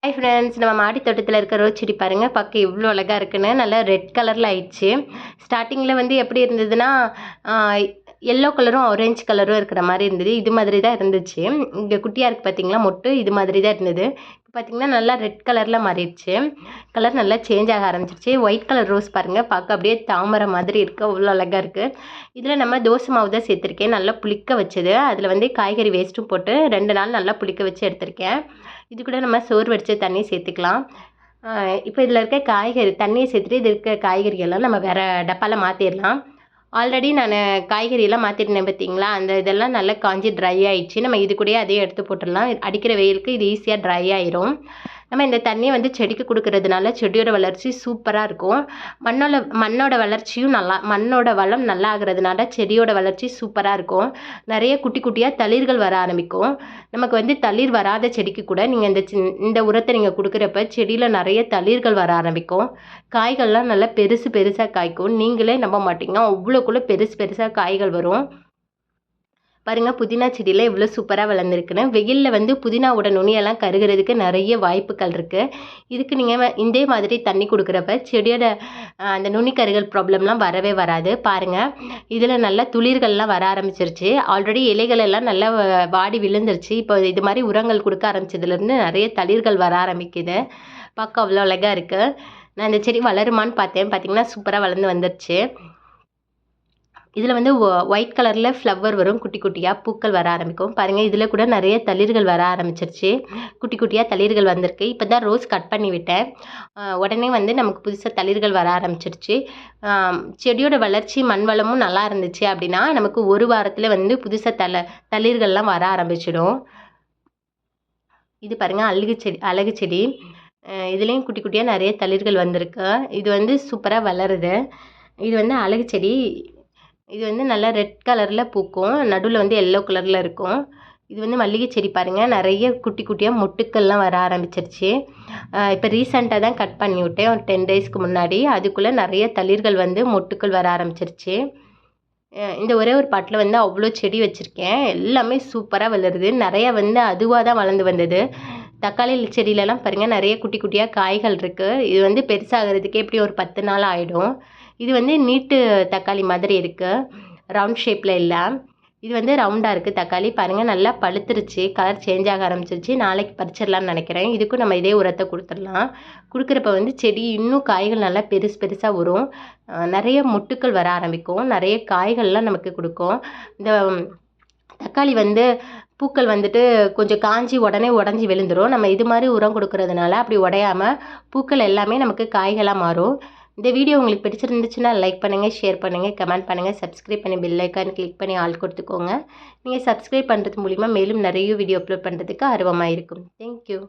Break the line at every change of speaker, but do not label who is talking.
Hi friends, நம்ம மாடி தோட்டத்தில் இருக்க ரோஸ் செடி பாருங்கள், பார்க்க இவ்வளோ அழகாக இருக்குன்னு. நல்லா ரெட் கலரில் ஆயிடுச்சு. ஸ்டார்டிங்கில் வந்து எப்படி இருந்ததுன்னா எல்லோ கலரும் ஆரஞ்சு கலரும் இருக்கிற மாதிரி இருந்தது. இது மாதிரி தான் இருந்துச்சு. இங்கே குட்டியாக இருக்குது பார்த்தீங்களா, மொட்டு இது மாதிரி தான் இருந்தது. இப்போ பார்த்தீங்கன்னா நல்லா ரெட் கலரில் மாறிடுச்சு. கலர் நல்லா சேஞ்ச் ஆக ஆரம்பிச்சிருச்சு. ஒயிட் கலர் ரோஸ் பாருங்கள், பார்க்க அப்படியே தாமரை மாதிரி இருக்குது, அவ்வளோ அழகாக இருக்குது. இதில் நம்ம தோசை மாவு தான் சேர்த்துருக்கேன், நல்லா புளிக்க வச்சது. அதில் வந்து காய்கறி வேஸ்ட்டும் போட்டு 2 நாள் நல்லா புளிக்க வச்சு எடுத்திருக்கேன். இது கூட நம்ம சோறு வடித்த தண்ணி சேர்த்துக்கலாம். இப்போ இதில் இருக்க காய்கறி தண்ணியை சேர்த்துட்டு இது இருக்க காய்கறியெல்லாம் நம்ம வேறு டப்பாவில் மாற்றிடலாம். ஆல்ரெடி நான் காய்கறியெல்லாம் மாற்றிருந்தேன் பார்த்தீங்களா, அந்த இதெல்லாம் நல்லா காஞ்சி ட்ரை ஆகிடுச்சு. நம்ம இது கூடயே அதையும் எடுத்து போட்டுடலாம். அடிக்கிற வெயிலுக்கு இது ஈஸியாக ட்ரை ஆயிரும். நம்ம இந்த தண்ணியை வந்து செடிக்கு கொடுக்கறதுனால செடியோட வளர்ச்சி சூப்பராக இருக்கும். மண்ணோட வளர்ச்சியும் மண்ணோட வளம் நல்லா ஆகிறதுனால செடியோட வளர்ச்சி சூப்பராக இருக்கும். நிறைய குட்டி குட்டியாக தளிர்கள் வர ஆரம்பிக்கும். நமக்கு வந்து தளிர் வராத செடிக்கு கூட நீங்கள் இந்த உரத்தை நீங்கள் கொடுக்குறப்ப செடியில் நிறைய தளிர்கள் வர ஆரம்பிக்கும். காய்கள்லாம் நல்லா பெருசு பெருசாக காய்க்கும். நீங்களே நம்ப மாட்டீங்க, அவ்வளோக்குள்ளே பெருசு பெருசாக காய்கள் வரும். பாருங்கள், புதினா செடியில் இவ்வளோ சூப்பராக வளர்ந்துருக்குன்னு. வெயிலில் வந்து புதினாவோட நுனியெல்லாம் கருகிறதுக்கு நிறைய வாய்ப்புகள் இருக்குது. இதுக்கு நீங்கள் இதே மாதிரி தண்ணி கொடுக்குறப்ப செடியோட அந்த நுனி கருகல் ப்ராப்ளம்லாம் வரவே வராது. பாருங்கள், இதில் நல்லா துளிர்கள்லாம் வர ஆரம்பிச்சிருச்சு. ஆல்ரெடி இலைகள் எல்லாம் நல்லா வாடி விழுந்துருச்சு. இப்போ இது மாதிரி உரங்கள் கொடுக்க ஆரம்பிச்சதுலேருந்து நிறைய தளிர்கள் வர ஆரம்பிக்குது. பார்க்க அவ்வளோ அழகாக இருக்குது. நான் இந்த செடி வளருமான்னு பார்த்தேன், பார்த்திங்கன்னா சூப்பராக வளர்ந்து வந்துருச்சு. இதில் வந்து ஒயிட் கலரில் ஃப்ளவர் வரும், குட்டி குட்டியாக பூக்கள் வர ஆரம்பிக்கும். பாருங்கள், இதில் கூட நிறைய தளிர்கள் வர ஆரம்பிச்சிருச்சு. குட்டி குட்டியாக தளிர்கள் வந்திருக்கு. இப்போ தான் ரோஸ் கட் பண்ணி விட்டேன். உடனே வந்து நமக்கு புதுசாக தளிர்கள் வர ஆரம்பிச்சிருச்சு. செடியோட வளர்ச்சி மண் வளமும் நல்லா இருந்துச்சு அப்படின்னா நமக்கு ஒரு வாரத்தில் வந்து புதுசாக தளிர்கள்லாம் வர ஆரம்பிச்சிடும். இது பாருங்கள், அழகு செடி. இதுலேயும் குட்டி குட்டியாக நிறைய தளிர்கள் வந்திருக்கு. இது வந்து சூப்பராக வளருது. இது வந்து அழகு செடி. இது வந்து நல்லா ரெட் கலரில் பூக்கும், நடுவில் வந்து எல்லோ கலரில் இருக்கும். இது வந்து மல்லிகை செடி பாருங்கள், நிறைய குட்டி குட்டியாக மொட்டுக்கள்லாம் வர ஆரம்பிச்சிருச்சு. இப்போ ரீசெண்டாக தான் கட் பண்ணி விட்டேன், ஒரு 10 டேஸ்க்கு முன்னாடி. அதுக்குள்ளே நிறைய தளிர்கள் வந்து மொட்டுக்கள் வர ஆரம்பிச்சிருச்சு. இந்த ஒரே ஒரு பாட்டில் வந்து அவ்வளோ செடி வச்சுருக்கேன், எல்லாமே சூப்பராக வளருது. நிறையா வந்து அதுவாக தான் வளர்ந்து வந்தது. தக்காளி செடியிலலாம் பாருங்கள், நிறைய குட்டி குட்டியாக காய்கள் இருக்குது. இது வந்து பெருசாகிறதுக்கே எப்படி ஒரு 10 நாள் ஆகிடும். இது வந்து நீட்டு தக்காளி மாதிரி இருக்குது, ரவுண்ட் ஷேப்பில் இல்லை. இது வந்து ரவுண்டாக இருக்குது தக்காளி. பாருங்கள், நல்லா பழுத்துருச்சு, கலர் சேஞ்ச் ஆக ஆரம்பிச்சிருச்சு. நாளைக்கு பறிச்சிடலான்னு நினைக்கிறேன். இதுக்கும் நம்ம இதே உரத்தை கொடுத்துடலாம். கொடுக்குறப்ப வந்து செடி இன்னும் காய்கள் நல்லா பெருசாக வரும். நிறைய மொட்டுக்கள் வர ஆரம்பிக்கும், நிறைய காய்கள்லாம் நமக்கு கொடுக்கும். இந்த தக்காளி வந்து பூக்கள் வந்துட்டு கொஞ்சம் காஞ்சி உடனே உடஞ்சி விழுந்துடும். நம்ம இது மாதிரி உரம் கொடுக்கறதுனால அப்படி உடையாமல் பூக்கள் எல்லாமே நமக்கு காய்களாக மாறும். இந்த வீடியோ உங்களுக்கு பிடிச்சிருந்துச்சுன்னா லைக் பண்ணுங்கள், ஷேர் பண்ணுங்கள், கமெண்ட் பண்ணுங்கள், சப்ஸ்கிரைப் பண்ணி பெல் ஐக்கான் கிளிக் பண்ணி ஆல் கொடுத்துக்கோங்க. நீங்கள் சப்ஸ்கிரைப் பண்ணுறது மூலிமா மேலும் நிறைய வீடியோ அப்லோட் பண்ணுறதுக்கு ஆர்வமாக இருக்கும். தேங்க்யூ.